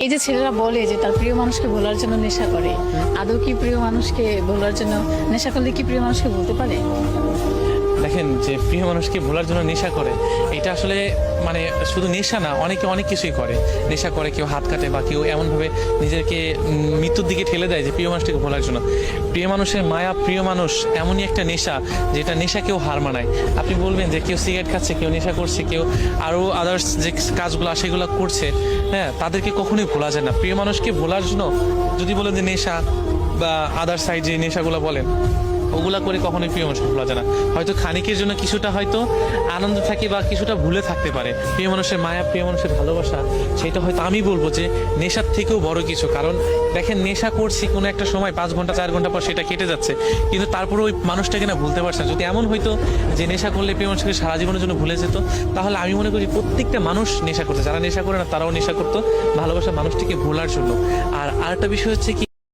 এই যে ছেলেরা বলে যে তার প্রিয় মানুষকে ভোলার জন্য নেশা করে, আদৌ কি প্রিয় মানুষকে ভোলার জন্য নেশা করলে কি প্রিয় মানুষকে ভুলতে পারে? দেখেন, যে প্রিয় মানুষকে ভোলার জন্য নেশা করে, এটা আসলে মানে শুধু নেশা না, অনেকে অনেক কিছুই করে। নেশা করে, কেউ হাত কাটে বা কেউ এমনভাবে নিজেকে মৃত্যুর দিকে ঠেলে দেয় যে প্রিয় মানুষটাকে ভোলার জন্য। প্রিয় মানুষের মায়া, প্রিয় মানুষ এমনই একটা নেশা যেটা নেশা কেউ হার মানায়। আপনি বলবেন যে কেউ সিগারেট খাচ্ছে, কেউ নেশা করছে, কেউ আরও আদার্স যে কাজগুলো সেগুলো করছে, হ্যাঁ, তাদেরকে কখনোই ভোলা যায় না। প্রিয় মানুষকে ভোলার জন্য যদি বলেন যে নেশা বা আদার সাইড যে নেশাগুলো বলেন, ওগুলা করে কখনোই প্রিয় মানুষকে ভোলা যায় না। হয়তো খানিকের জন্য কিছুটা হয়তো আনন্দ থাকে বা কিছুটা ভুলে থাকতে পারে। প্রিয় মানুষের মায়া, প্রিয় মানুষের ভালোবাসা, সেটা হয়তো আমি বলবো যে নেশার থেকেও বড় কিছু। কারণ দেখেন, নেশা করছি কোনো একটা সময় 5 ঘন্টা 4 ঘন্টা পর সেটা কেটে যাচ্ছে, কিন্তু তারপরে ওই মানুষটাকে না ভুলতে পারছে না। যদি এমন হয়তো যে নেশা করলে প্রিয় মানুষকে সারা জীবনের জন্য ভুলে যেত, তাহলে আমি মনে করি প্রত্যেকটা মানুষ নেশা করছে, যারা নেশা করে না তারাও নেশা করতো ভালোবাসার মানুষটিকে ভোলার জন্য। আর আরেকটা বিষয় হচ্ছে কি,